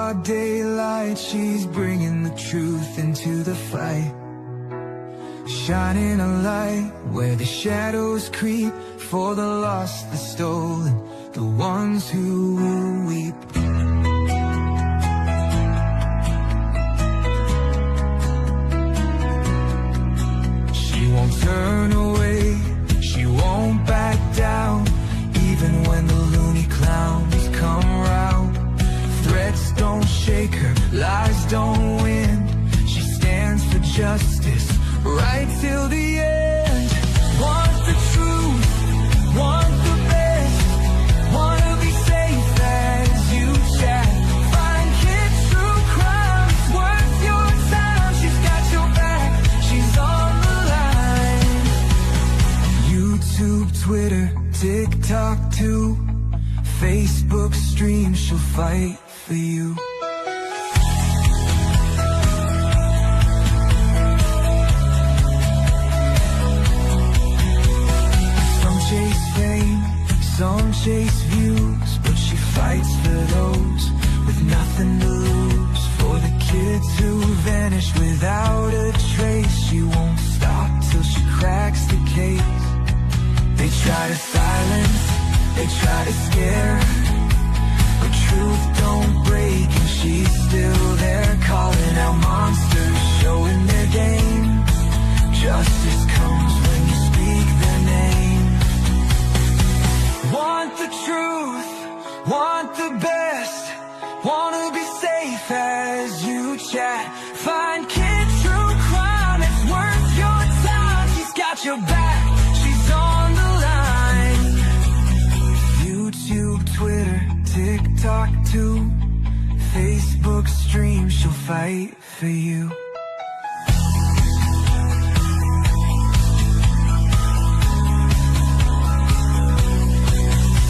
broad daylight, she's bringing the truth into the fight. Shining a light where the shadows creep, for the lost, the stolen, the ones who will weep. She won't turn away, she won't back down, even when the loony clowns come round. Threats don't shake her, lies don't win. She stands for justice, right till the end. Want the truth, want the best, wanna be safe as you chat. Find kids true crime, it's worth your time. She's got your back, she's on the line. YouTube, Twitter, TikTok too, Facebook stream, she'll fight for you. Some chase fame, some chase views, but she fights for those with nothing to lose. For the kids who vanish without a trace, she won't stop till she cracks the case. They try to silence, they try to scare, but truth don't break and she's still there, calling out monsters, showing their game. Justice comes when you speak their name. Want the truth, want the best, wanna be safe as you chat. Find kids true crime, it's worth your time. She's got your back, she's on the line. YouTube, Twitter, TikTok too, Facebook stream, she'll fight for you.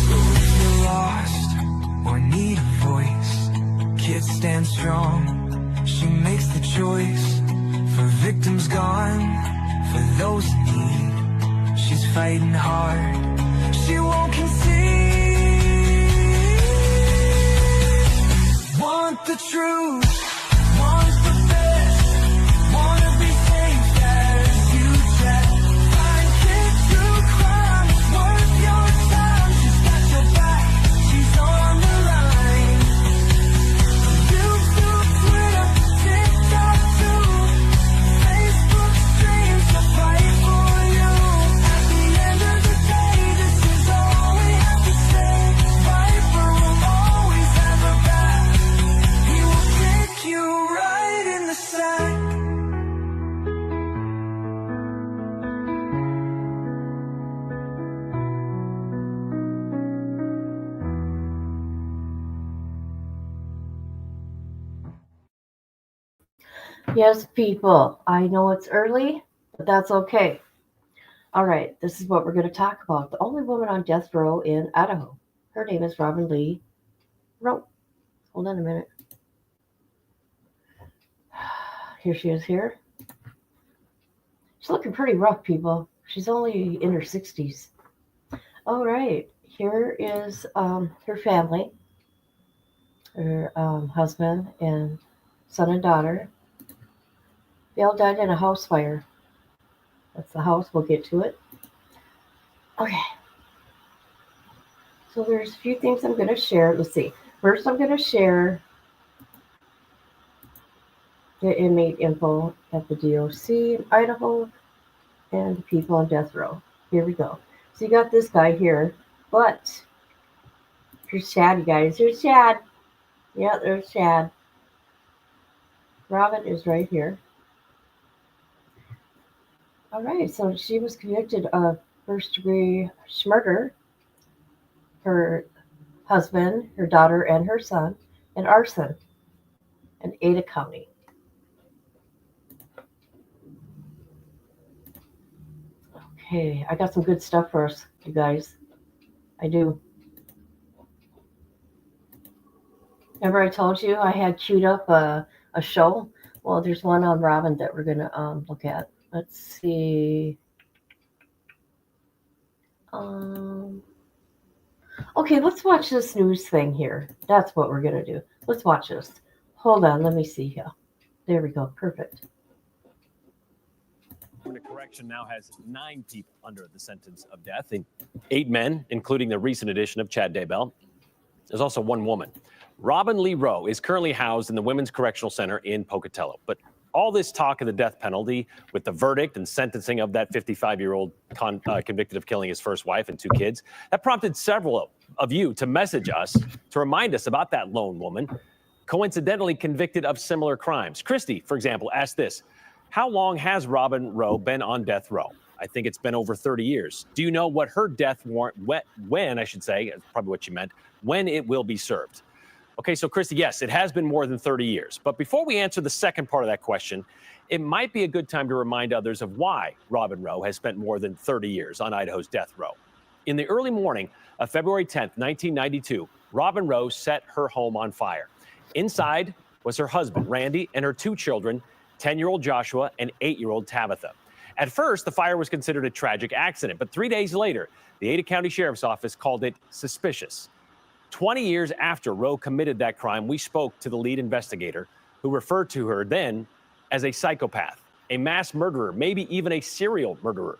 So if you're lost or need a voice, kids stand strong, she makes the choice. For victims gone, for those in need, she's fighting hard, she won't concede. Want the truth, want the best, wanna be safe as you chat. Find kids true crime, it's worth your time. She's got your back, she's on the line. YouTube, Twitter, TikTok too, Facebook streams, she'll fight for you. At the end of the day, this is all we have to say. Fight for him, always have her back. He will kick you right in the sack. Yes, people, I know it's early, but that's okay. All right, this is what we're going to talk about. The only woman on death row in Idaho. Her name is Robin Lee Rowe. Hold on a minute. Here she is here. She's looking pretty rough, people. She's only in her 60s. All right, here is her family, her husband and son and daughter. They all died in a house fire. That's the house. We'll get to it. Okay. So there's a few things I'm going to share. Let's see. First, I'm going to share the inmate info at the DOC in Idaho and the people on death row. Here we go. So you got this guy here, but here's Chad, you guys. Here's Chad. Yeah, there's Chad. Robin is right here. All right, so she was convicted of first-degree murder, her husband, her daughter, and her son, and arson in Ada County. Okay, I got some good stuff for us, you guys. I do. Remember I told you I had queued up a show? Well, there's one on Robin that we're going to look at. Let's see. Okay, let's watch this news thing here. That's what we're going to do. Let's watch this. Hold on, let me see here. There we go. Perfect. Department of Correction now has 9 people under the sentence of death, 8 men, including the recent addition of Chad Daybell. There's also 1 woman. Robin Lee Rowe is currently housed in the Women's Correctional Center in Pocatello. But all this talk of the death penalty with the verdict and sentencing of that 55-year-old convicted of killing his first wife and 2 kids, that prompted several of you to message us to remind us about that lone woman, coincidentally convicted of similar crimes. Christy, for example, asked this: how long has Robin Rowe been on death row? I think it's been over 30 years. Do you know what her death warrant, when I should say, probably what you meant, when it will be served? Okay, so Christy, yes, it has been more than 30 years. But before we answer the second part of that question, it might be a good time to remind others of why Robin Rowe has spent more than 30 years on Idaho's death row. In the early morning of February 10th, 1992, Robin Rowe set her home on fire. Inside was her husband, Randy, and her 2 children, 10-year-old Joshua and 8-year-old Tabitha. At first, the fire was considered a tragic accident, but 3 days later, the Ada County Sheriff's Office called it suspicious. 20 years after Rowe committed that crime, we spoke to the lead investigator, who referred to her then as a psychopath, a mass murderer, maybe even a serial murderer.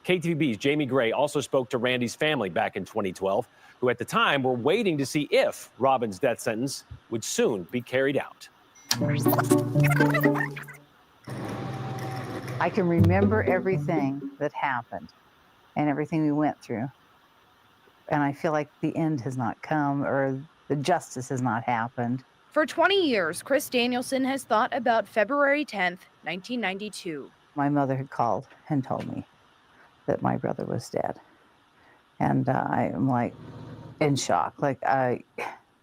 KTVB's Jamie Gray also spoke to Randy's family back in 2012, who at the time were waiting to see if Robin's death sentence would soon be carried out. I can remember everything that happened and everything we went through. And I feel like the end has not come, or the justice has not happened. For 20 years, Chris Danielson has thought about February 10th, 1992. My mother had called and told me that my brother was dead. And I am like in shock. Like,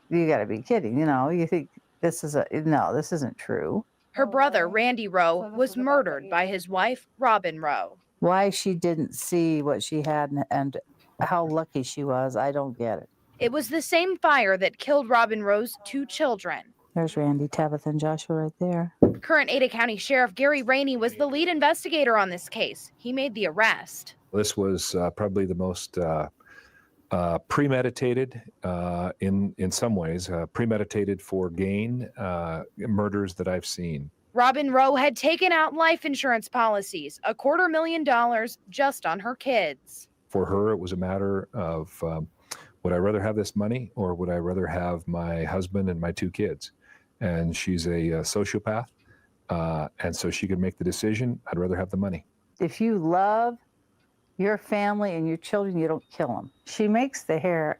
you gotta be kidding, you know, you think this isn't true. Her brother, Randy Rowe, was murdered by his wife, Robin Rowe. Why she didn't see what she had and how lucky she was, I don't get it. It was the same fire that killed Robin Rowe's 2 children. There's Randy, Tabitha, and Joshua right there. Current Ada County Sheriff Gary Rainey was the lead investigator on this case. He made the arrest. This was probably the most premeditated, in some ways, premeditated for gain murders that I've seen. Robin Rowe had taken out life insurance policies, $250,000 just on her kids. For her, it was a matter of, would I rather have this money or would I rather have my husband and my 2 kids? And she's a sociopath, and so she could make the decision, I'd rather have the money. If you love your family and your children, you don't kill them. She makes the hair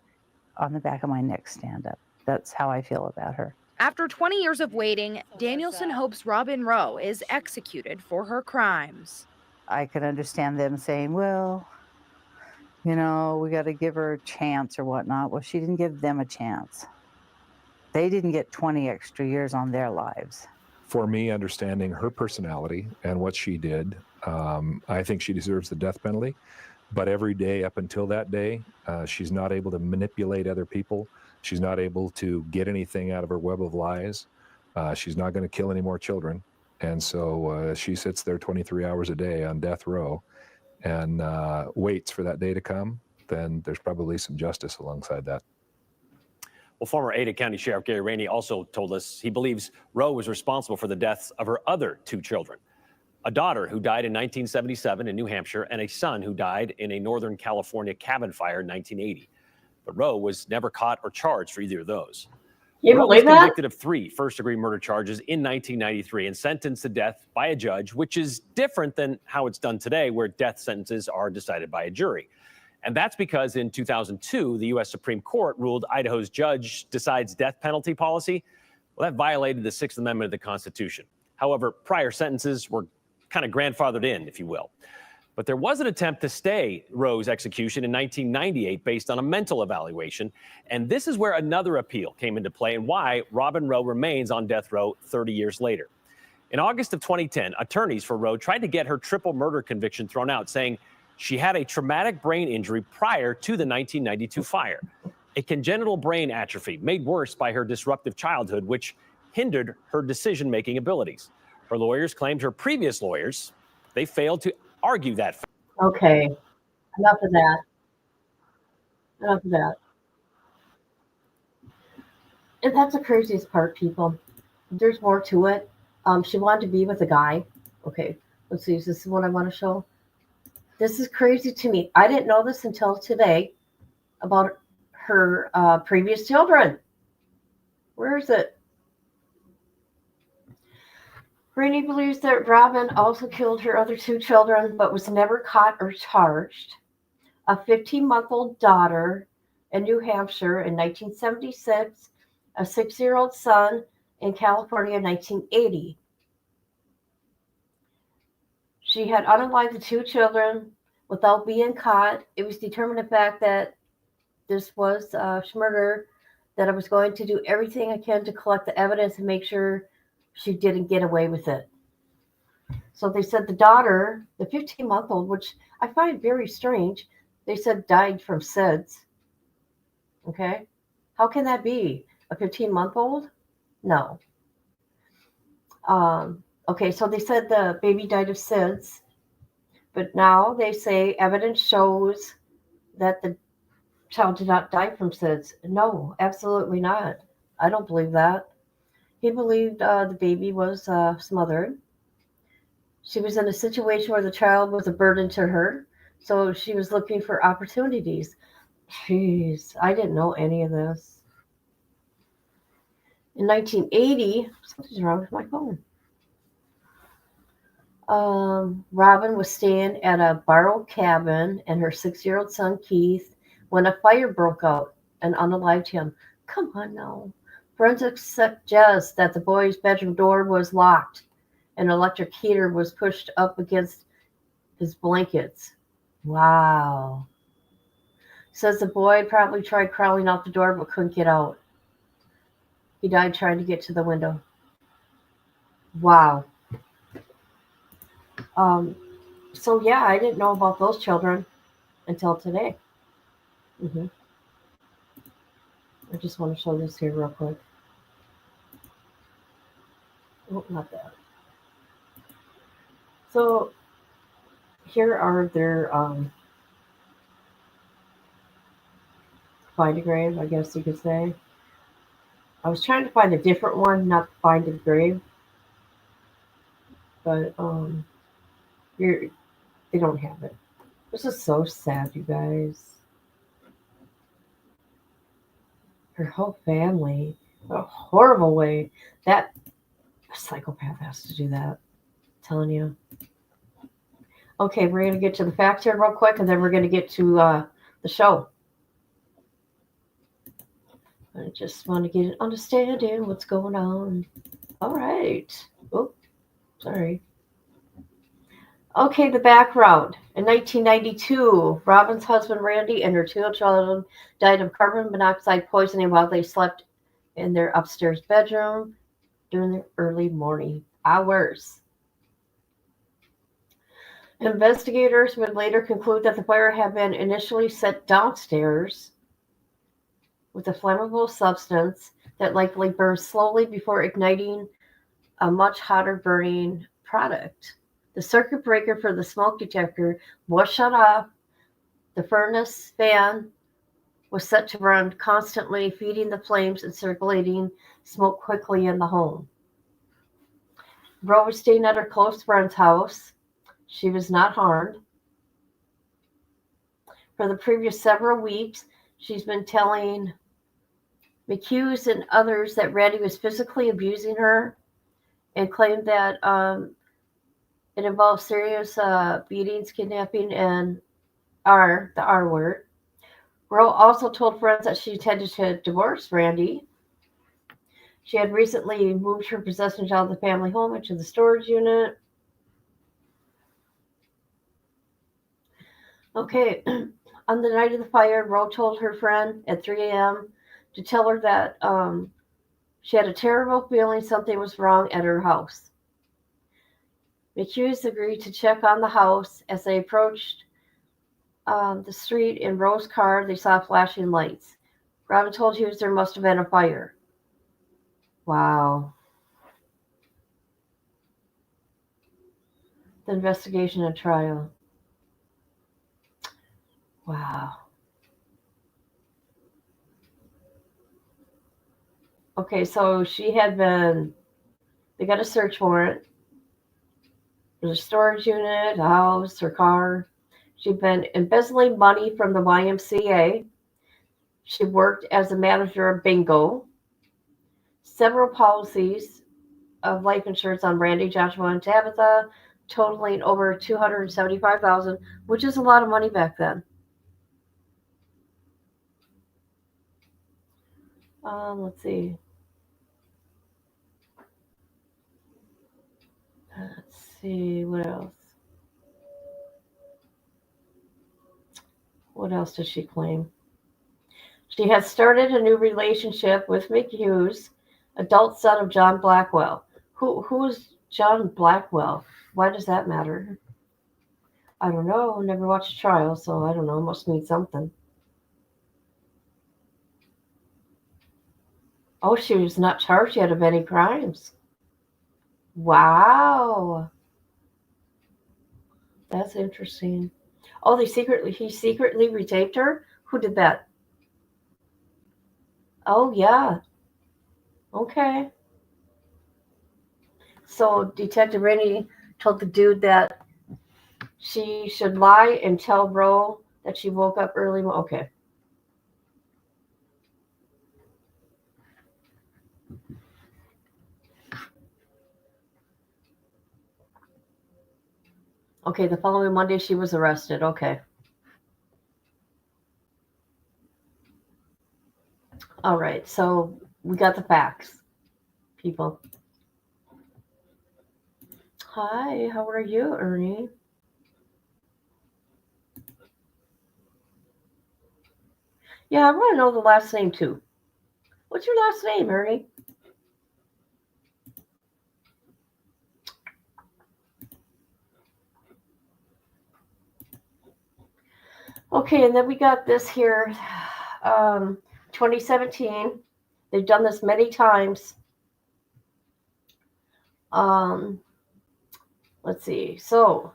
on the back of my neck stand up. That's how I feel about her. After 20 years of waiting, Danielson hopes Robin Rowe is executed for her crimes. I can understand them saying, well, you know, we got to give her a chance or whatnot. Well, she didn't give them a chance. They didn't get 20 extra years on their lives. For me, understanding her personality and what she did, I think she deserves the death penalty. But every day up until that day, she's not able to manipulate other people. She's not able to get anything out of her web of lies. She's not going to kill any more children. And so she sits there 23 hours a day on death row and waits for that day to come. Then there's probably some justice alongside that. Well, former Ada County Sheriff Gary Rainey also told us he believes Rowe was responsible for the deaths of her other 2 children, a daughter who died in 1977 in New Hampshire and a son who died in a Northern California cabin fire in 1980. But Rowe was never caught or charged for either of those. You Rowe was believe that? convicted of 3 first-degree murder charges in 1993 and sentenced to death by a judge, which is different than how it's done today, where death sentences are decided by a jury. And that's because in 2002, the U.S. Supreme Court ruled Idaho's judge decides death penalty policy. Well, that violated the 6th Amendment of the Constitution. However, prior sentences were kind of grandfathered in, if you will. But there was an attempt to stay Rowe's execution in 1998 based on a mental evaluation. And this is where another appeal came into play and why Robin Rowe remains on death row 30 years later. In August of 2010, attorneys for Rowe tried to get her triple murder conviction thrown out, saying she had a traumatic brain injury prior to the 1992 fire, a congenital brain atrophy made worse by her disruptive childhood, which hindered her decision-making abilities. Her lawyers claimed her previous lawyers, they failed to argue that. Okay, enough of that. Enough of that. And that's the craziest part, people. there's more to it. She wanted to be with a guy. Okay, let's see. This is what I want to show. This is crazy to me. I didn't know this until today about her previous children. Where is it? Rainey believes that Robin also killed her other two children, but was never caught or charged. A 15-month-old daughter in New Hampshire in 1976, a 6-year-old son in California in 1980. She had unalived the two children without being caught. It was determined in fact that this was murder, that I was going to do everything I can to collect the evidence and make sure she didn't get away with it. So they said the daughter, the 15-month-old, which I find very strange, they said died from SIDS. Okay? How can that be? A 15-month-old? No. Okay, so they said the baby died of SIDS, but now they say evidence shows that the child did not die from SIDS. No, absolutely not. I don't believe that. He believed the baby was smothered. She was in a situation where the child was a burden to her, so she was looking for opportunities. Jeez, I didn't know any of this. In 1980, something's wrong with my phone. Robin was staying at a borrowed cabin and her 6-year-old son Keith when a fire broke out and unalived him. Come on now. Forensics suggest that the boy's bedroom door was locked. An electric heater was pushed up against his blankets. Wow. Says the boy probably tried crawling out the door but couldn't get out. He died trying to get to the window. Wow. So yeah, I didn't know about those children until today. I just want to show this here real quick. Oh, not that. So here are their find a grave, I guess you could say. I was trying to find a different one, not find a grave, but they don't have it. This is so sad, you guys. Her whole family, a horrible way. That a psychopath has to do that. I'm telling you. Okay, we're gonna get to the facts here real quick, and then we're gonna get to the show. I just want to get an understanding what's going on. All right. Oh, sorry. Okay, the background. In 1992, Robin's husband Randy and her 2 children died of carbon monoxide poisoning while they slept in their upstairs bedroom during the early morning hours. Investigators would later conclude that the fire had been initially set downstairs with a flammable substance that likely burned slowly before igniting a much hotter burning product. The circuit breaker for the smoke detector was shut off. The furnace fan was set to run constantly, feeding the flames and circulating smoke quickly in the home. Roe was staying at her close friend's house. She was not harmed. For the previous several weeks, she's been telling McHughes and others that Randy was physically abusing her and claimed that it involved serious beatings, kidnapping, and the R word. Roe also told friends that she intended to divorce Randy. She had recently moved her possessions out of the family home into the storage unit. Okay, on the night of the fire, Roe told her friend at 3 a.m. to tell her that she had a terrible feeling something was wrong at her house. McHughes agreed to check on the house. As they approached the street in Roe's car, they saw flashing lights. Robin told Hughes there must have been a fire. Wow. The investigation and trial. Wow. Okay, so she had been They got a search warrant. There's a storage unit, a house, her car. She'd been embezzling money from the YMCA. She worked as a manager of bingo. Several policies of life insurance on Randy, Joshua, and Tabitha, totaling over $275,000, which is a lot of money back then. Let's see. Let's see what else. What else does she claim? She had started a new relationship with Mick Hughes, adult son of John Blackwell. Who is John Blackwell? Why does that matter? I don't know. Never watched a trial, so I don't know. Must mean something. Oh, she was not charged yet of any crimes. Wow. That's interesting. Oh, he secretly retaped her? Who did that? Oh, yeah. Okay. So Detective Rennie told the dude that she should lie and tell Roe that she woke up early. Okay. Okay, the following Monday she was arrested. Okay. All right, so we got the facts, people. Hi, how are you, Ernie? Yeah, I want to know the last name too. What's your last name, Ernie? Okay, and then we got this here, 2017. They've done this many times. Let's see. So,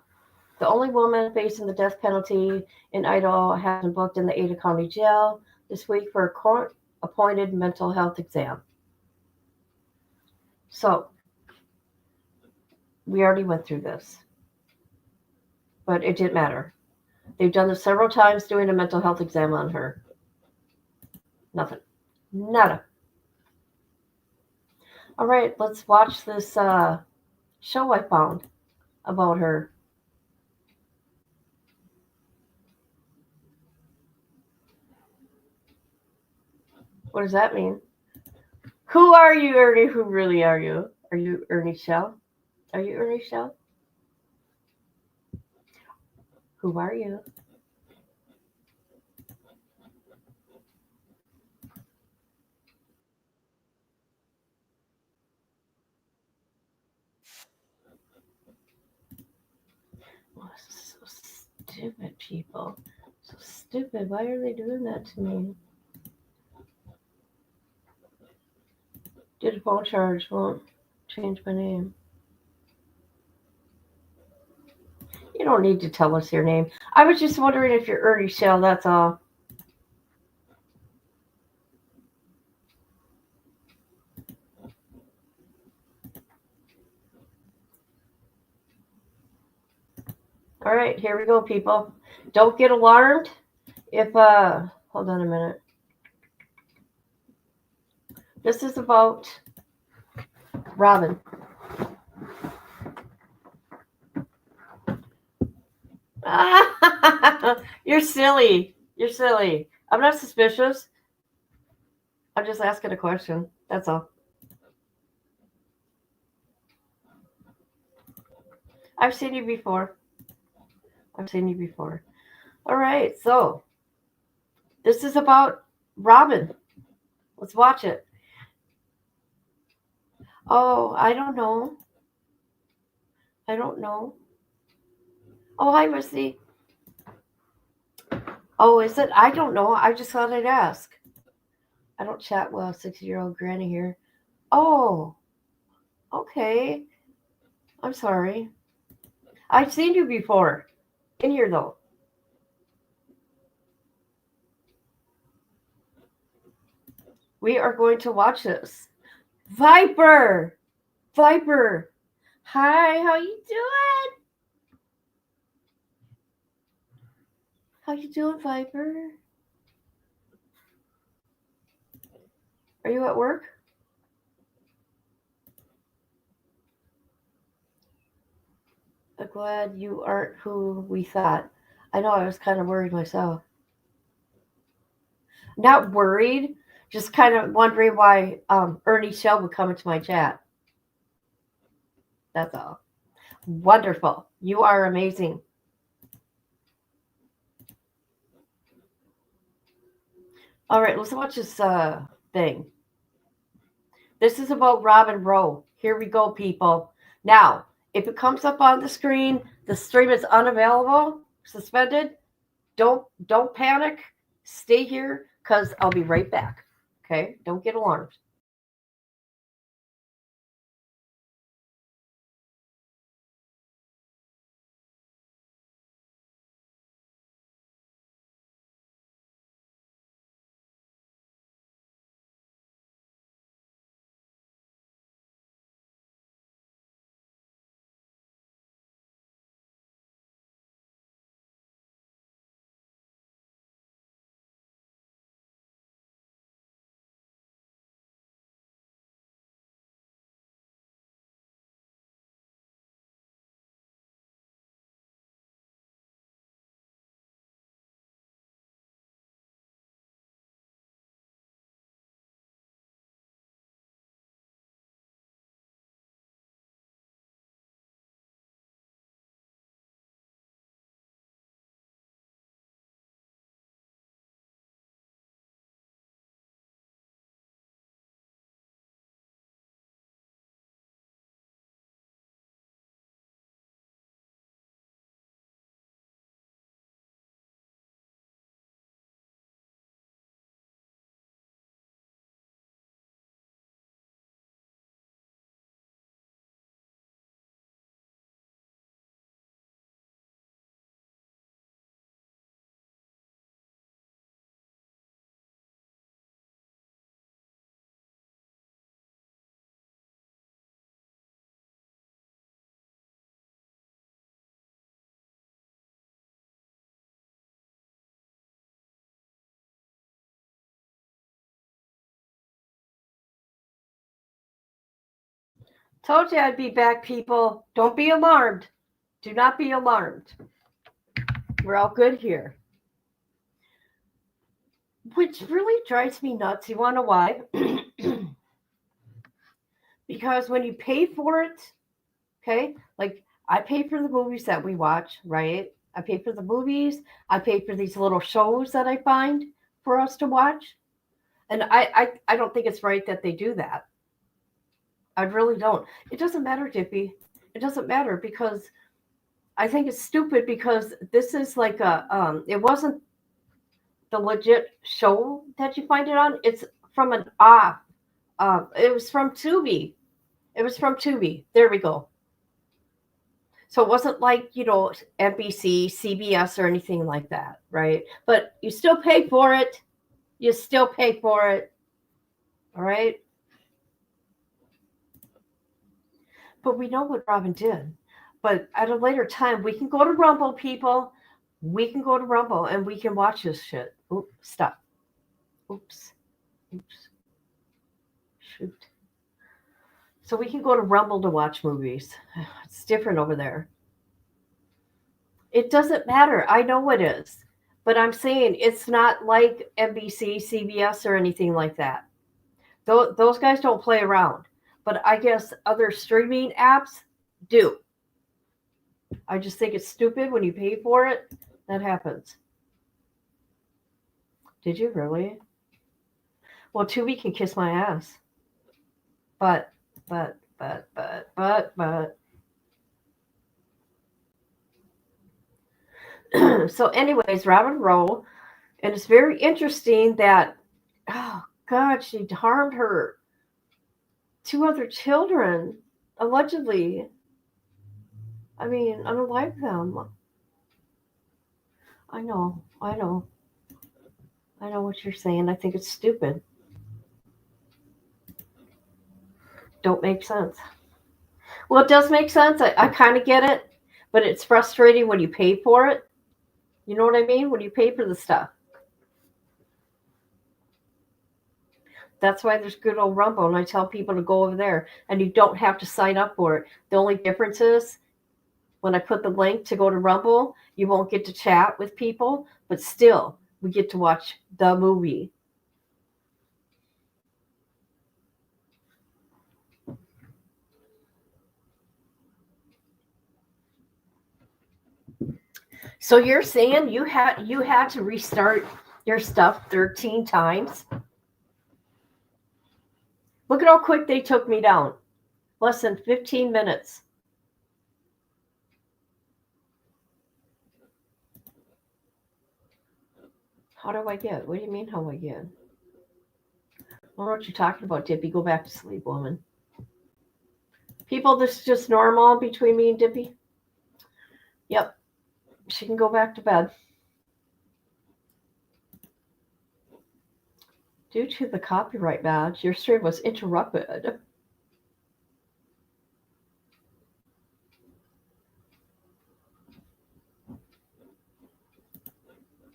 the only woman facing the death penalty in Idaho has been booked in the Ada County Jail this week for a court-appointed mental health exam. So, we already went through this, but it didn't matter. They've done this several times doing a mental health exam on her. Nothing. Nada. All right, let's watch this show I found about her. What does that mean? Who are you, Ernie? Who really are you? Are you Ernie Shell? Are you Ernie Shell? Who are you? Oh, this is so stupid, people. So stupid. Why are they doing that to me? Did a phone charge. Won't change my name. You don't need to tell us your name. I was just wondering if you're Ernie Shell, that's all. All right, here we go, people. Don't get alarmed if, hold on a minute. This is about Robin. You're silly. You're silly. I'm not suspicious. I'm just asking a question. That's all. I've seen you before. I've seen you before. All right, so this is about Robin. Let's watch it. Oh, I don't know. I don't know. Oh, hi, Missy. Oh, is it? I don't know. I just thought I'd ask. I don't chat well, 60-year-old granny here. Oh, okay. I'm sorry. I've seen you before. In here, though. We are going to watch this. Viper! Viper. Hi, how you doing? How you doing, Viper? Are you at work? I'm glad you aren't who we thought. I know I was kind of worried myself. Not worried, just kind of wondering why Ernie Shell would come into my chat. That's all. Wonderful. You are amazing. All right, let's watch this thing. This is about Robin Rowe. Here we go, people. Now, if it comes up on the screen, the stream is unavailable, suspended. Don't panic. Stay here because I'll be right back. Okay? Don't get alarmed. Told you I'd be back, people. Don't be alarmed. Do not be alarmed. We're all good here. Which really drives me nuts. You want to know why? Because when you pay for it, okay, like I pay for the movies that we watch, right? I pay for the movies. I pay for these little shows that I find for us to watch. And I don't think it's right that they do that. I really don't. It doesn't matter, Dippy. It doesn't matter because I think it's stupid because this is like it wasn't the legit show that you find it on. It's from an it was from Tubi. It was from Tubi. There we go. So it wasn't like, NBC, CBS, or anything like that, right? But you still pay for it. You still pay for it. All right? But we know what Robin did. But at a later time, we can go to Rumble, people. We can go to Rumble and we can watch this shit. Oops, stop. Oops. Shoot. So we can go to Rumble to watch movies. It's different over there. It doesn't matter. I know it is. But I'm saying it's not like NBC, CBS, or anything like that. Those guys don't play around. But I guess other streaming apps do. I just think it's stupid when you pay for it. That happens. Did you really? Well, Tubi can kiss my ass. But. So, anyways, Robin Rowe, and it's very interesting that, oh God, she harmed her two other children, allegedly. I mean, unalive them. I know what you're saying. I think it's stupid. Don't make sense. Well, it does make sense. I kind of get it, but it's frustrating when you pay for it. You know what I mean? When you pay for the stuff. That's why there's good old Rumble, and I tell people to go over there, and you don't have to sign up for it. The only difference is when I put the link to go to Rumble, you won't get to chat with people, but still, we get to watch the movie. So you're saying you had to restart your stuff 13 times? Look at how quick they took me down. Less than 15 minutes. How do I get? What do you mean how I get? I don't know what you're talking about, Dippy. Go back to sleep, woman. People, this is just normal between me and Dippy. Yep. She can go back to bed. Due to the copyright badge, your stream was interrupted.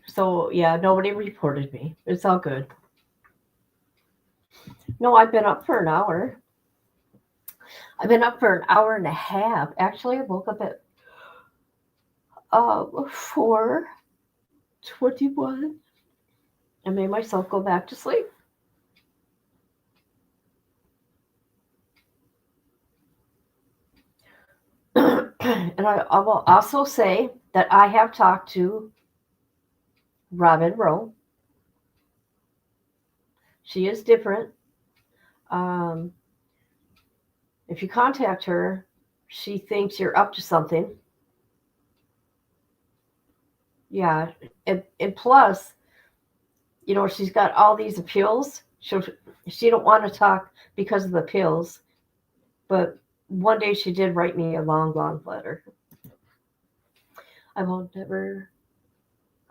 So, yeah, nobody reported me. It's all good. No, I've been up for an hour. I've been up for an hour and a half. Actually, I woke up at 4:21 and made myself go back to sleep. And I will also say that I have talked to Robin Rowe. She is different. If you contact her, she thinks you're up to something. Yeah, and plus, you know, she's got all these appeals. She don't want to talk because of the appeals, but one day she did write me a long, long letter. I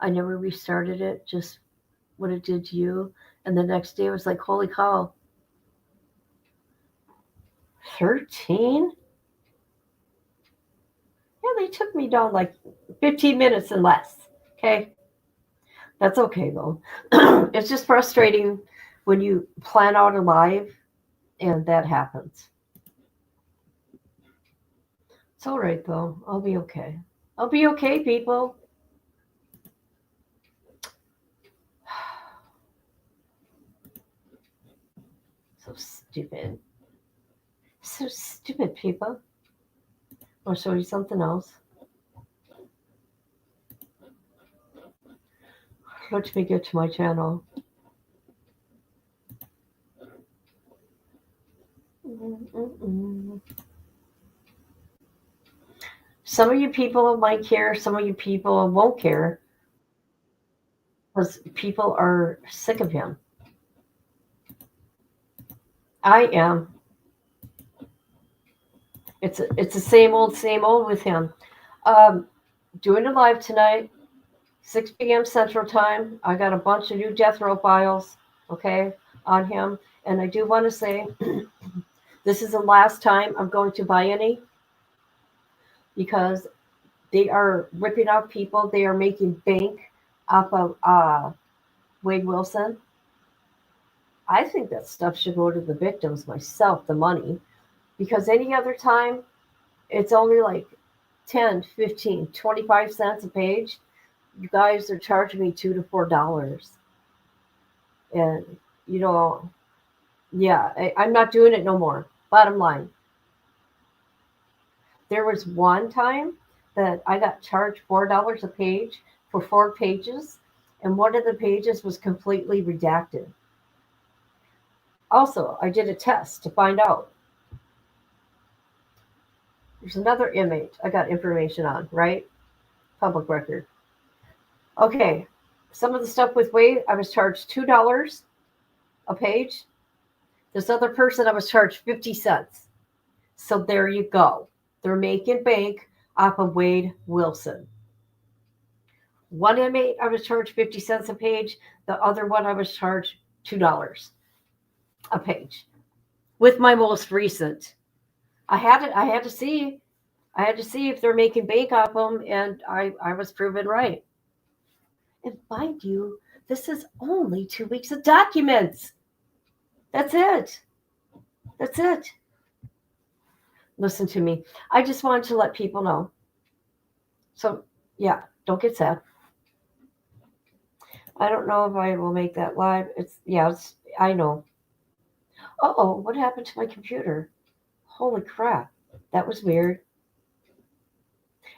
never restarted it, just what it did to you. And the next day I was like, holy cow. 13? Yeah, they took me down like 15 minutes and less. Okay. That's okay though. It's just frustrating when you plan out a live and that happens. It's all right though. I'll be okay. I'll be okay, people. So stupid. So stupid, people. I'll show you something else. Let me get to my channel. Some of you people might care, some of you people won't care because people are sick of him. I am. It's the same old with him. Doing a live tonight, 6 p.m. Central Time. I got a bunch of new death row files, okay, on him. And I do want to say this is the last time I'm going to buy any because they are ripping off people. They are making bank off of Wade Wilson. I think that stuff should go to the victims myself, the money, because any other time it's only like 10, 15, 25 cents a page. You guys are charging me $2 to $4. And, you know, yeah, I'm not doing it no more. Bottom line. There was one time that I got charged $4 a page for 4 pages, and one of the pages was completely redacted. Also, I did a test to find out. There's another inmate I got information on, right? Public record. Okay, some of the stuff with Wade, I was charged $2 a page. This other person, I was charged 50 cents. So there you go. They're making bank off of Wade Wilson. One inmate, I was charged 50 cents a page. The other one, I was charged $2 a page. With my most recent I had to see if they're making bank off them, and I was proven right. And mind you, this is only 2 weeks of documents. That's it. That's it. Listen to me. I just wanted to let people know. So, yeah, don't get sad. I don't know if I will make that live. I know. Uh-oh, what happened to my computer? Holy crap. That was weird.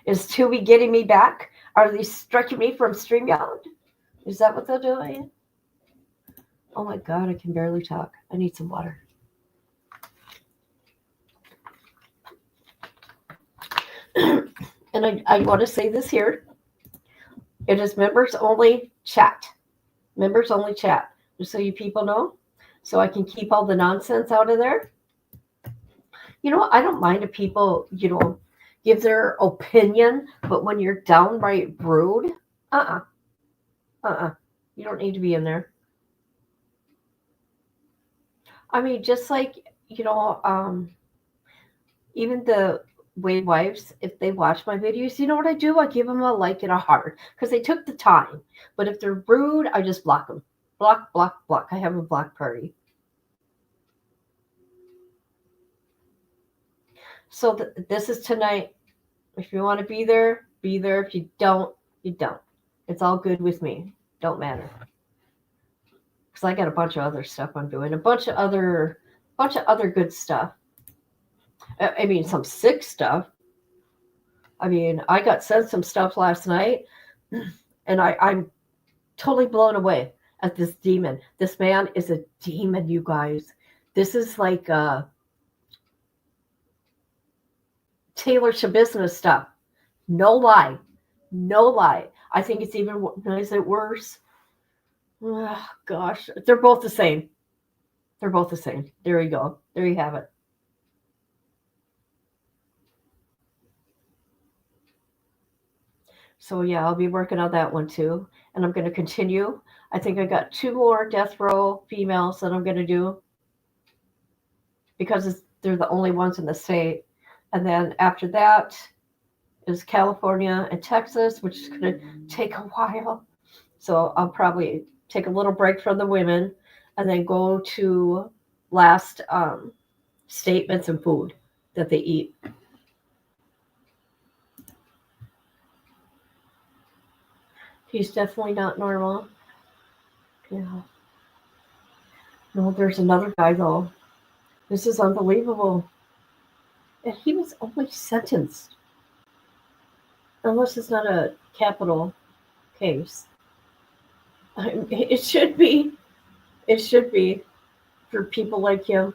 Is Tubi getting me back? Are they striking me from StreamYard? Is that what they're doing? Oh my God, I can barely talk. I need some water. And I want to say this here. It is members only chat. Members only chat. Just so you people know. So I can keep all the nonsense out of there. I don't mind if people, give their opinion, but when you're downright rude, you don't need to be in there. I mean, just like, even the Wade wives, if they watch my videos, you know what I do? I give them a like and a heart because they took the time. But if they're rude, I just block them. Block, block, block. I have a block party. So this is tonight. If you want to be there, be there. If you don't, you don't. It's all good with me. Don't matter. Because I got a bunch of other stuff I'm doing. A bunch of other good stuff. I mean, some sick stuff. I mean, I got sent some stuff last night, and I'm totally blown away at this demon. This man is a demon, you guys. This is like Taylor Shabisna stuff. No lie. No lie. I think it's even, is it worse? Oh, gosh. They're both the same. They're both the same. There you go. There you have it. So, yeah, I'll be working on that one, too. And I'm going to continue. I think I got 2 more death row females that I'm going to do. Because they're the only ones in the state. And then after that is California and Texas, which is going to take a while. So I'll probably take a little break from the women and then go to last statements and food that they eat. He's definitely not normal. Yeah. No, there's another guy, though. This is unbelievable. And he was only sentenced. Unless it's not a capital case. It should be. It should be for people like him.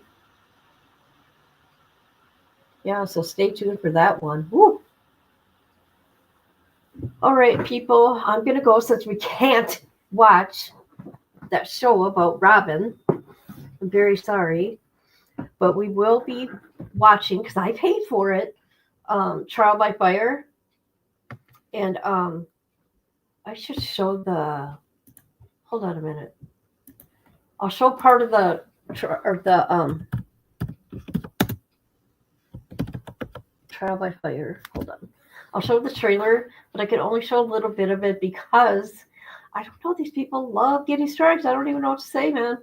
Yeah, so stay tuned for that one. Woo! All right, people, I'm going to go since we can't watch that show about Robin. I'm very sorry. But we will be watching, because I paid for it, Trial by Fire. And I should show the... Hold on a minute. I'll show part of the Trial by Fire. Hold on. I'll show the trailer, but I can only show a little bit of it because I don't know. These people love getting strikes. I don't even know what to say, man.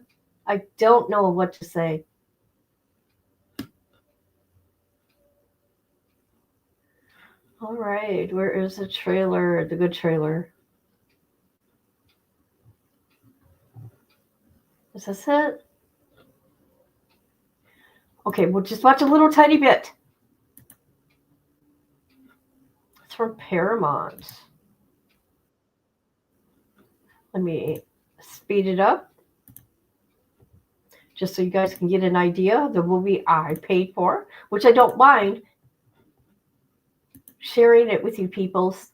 I don't know what to say. All right. Where is the trailer? The good trailer. Is this it? Okay, we'll just watch a little tiny bit. It's from Paramount. Let me speed it up. Just so you guys can get an idea of the movie I paid for, which I don't mind sharing it with you peoples.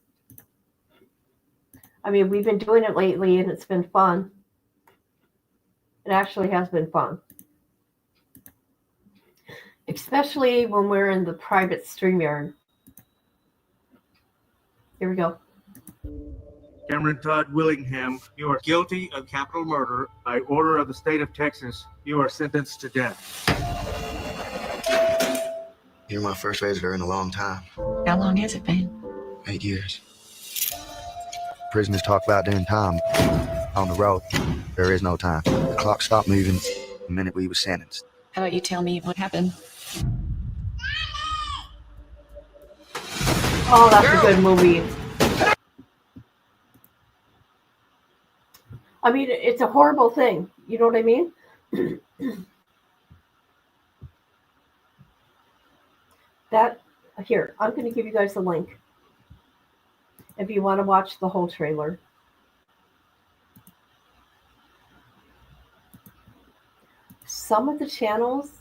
I mean, we've been doing it lately and it's been fun. It actually has been fun. Especially when we're in the private StreamYard. Here we go. Cameron Todd Willingham, you are guilty of capital murder. By order of the state of Texas, you are sentenced to death. You're my first visitor in a long time. How long has it been? 8 years. Prisoners talk about doing time. On the road, there is no time. The clock stopped moving the minute we were sentenced. How about you tell me what happened? Oh, that's a good movie. I mean, it's a horrible thing. You know what I mean? That, here, I'm going to give you guys the link if you want to watch the whole trailer. Some of the channels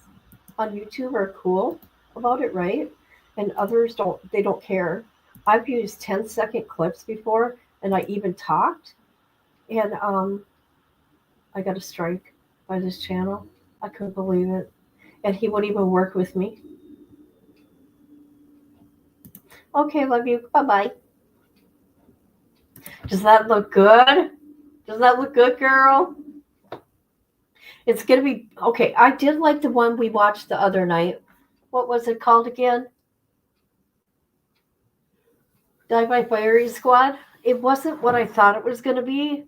on YouTube are cool about it, right? And others don't, they don't care. I've used 10-second clips before, and I even talked, and I got a strike by this channel. I couldn't believe it. And he wouldn't even work with me. Okay, love you. Bye-bye. Does that look good? Does that look good, girl? It's going to be... Okay, I did like the one we watched the other night. What was it called again? Die by Firing Squad. It wasn't what I thought it was going to be,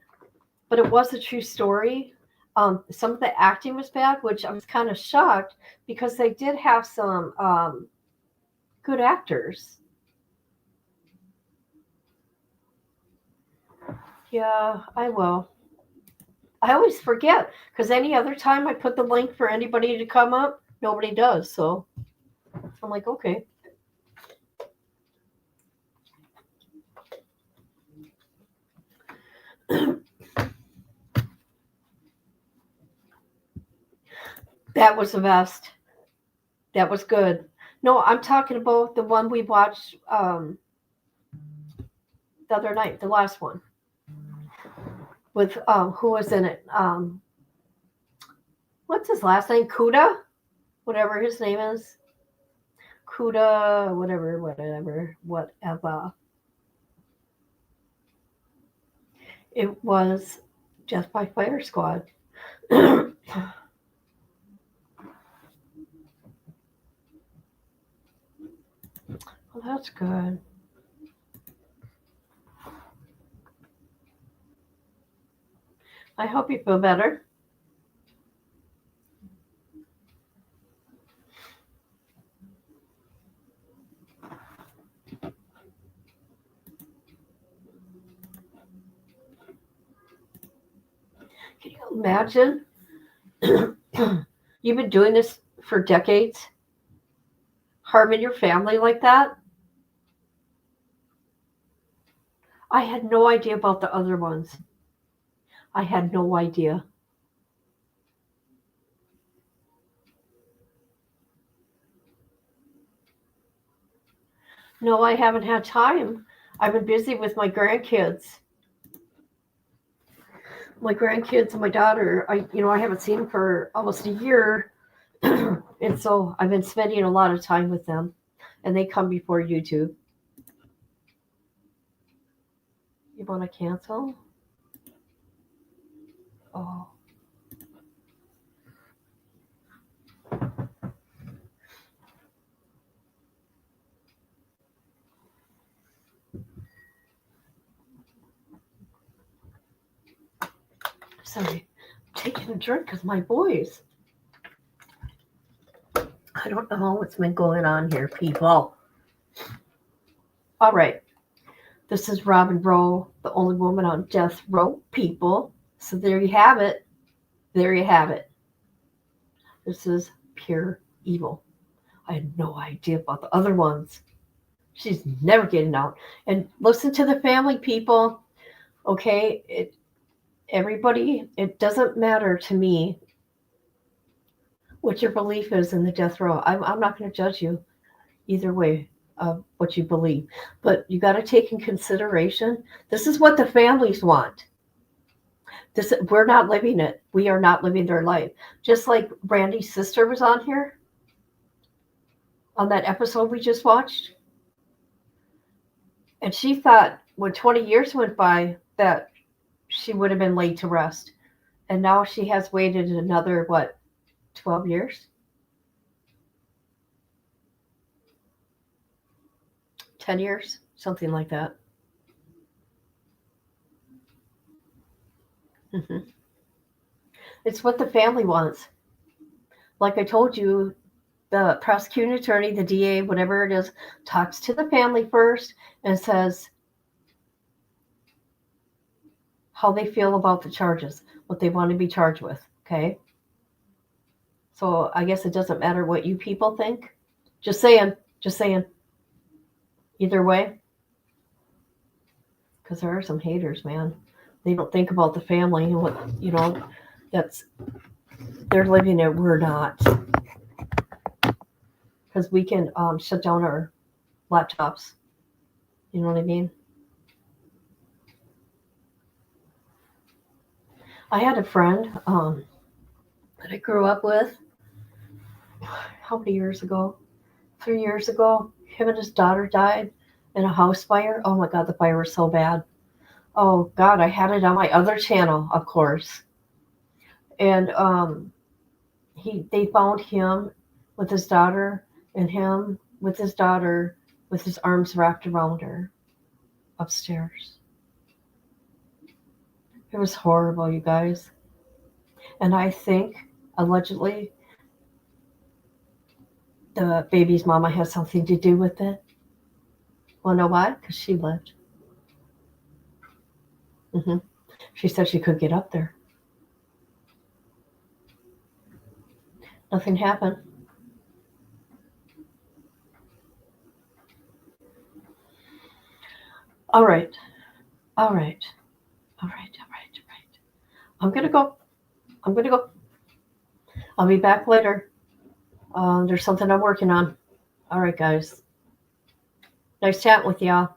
but it was a true story. Some of the acting was bad, which I was kind of shocked because they did have some good actors. Yeah, I will. I always forget because any other time I put the link for anybody to come up, nobody does. So I'm like, okay. That was the best. That was good. No, I'm talking about the one we watched the other night, the last one. With who was in it? What's his last name? Kuda? Whatever his name is. Kuda, whatever. It was Death by Fire Squad. Well, that's good. I hope you feel better. Can you imagine? You've been doing this for decades, harming your family like that. I had no idea about the other ones. I had no idea. No, I haven't had time. I've been busy with my grandkids. My grandkids and my daughter, I haven't seen them for almost a year. And so I've been spending a lot of time with them. And they come before YouTube. You want to cancel? Oh. Sorry, I'm taking a drink because my boys. I don't know what's been going on here, people. All right. This is Robin Rowe, the only woman on death row, people. So there you have it. There you have it. This is pure evil. I had no idea about the other ones. She's never getting out. And listen to the family, people. Okay? Everybody, it doesn't matter to me what your belief is in the death row. I'm not going to judge you either way of what you believe. But you got to take in consideration, this is what the families want. We're not living it. We are not living their life. Just like Brandy's sister was on here, on that episode we just watched. And she thought when 20 years went by that she would have been laid to rest. And now she has waited another, 12 years? 10 years, something like that. It's what the family wants. Like I told you, the prosecuting attorney, the DA, whatever it is, talks to the family first and says how they feel about the charges, what they want to be charged with. Okay. So I guess it doesn't matter what you people think. Just saying. Just saying. Either way. Because there are some haters, man. They don't think about the family and what, that's, they're living it, we're not. Because we can shut down our laptops. You know what I mean? I had a friend that I grew up with. How many years ago? 3 years ago. Him and his daughter died in a house fire. Oh my God, the fire was so bad. Oh God, I had it on my other channel, of course. And they found him with his daughter, and him with his daughter with his arms wrapped around her upstairs. It was horrible, you guys. And I think, allegedly, the baby's mama has something to do with it. Well, know why? Because she lived. She said she could get up there. Nothing happened. All right. I'm going to go. I'll be back later. There's something I'm working on. All right, guys. Nice chatting with y'all.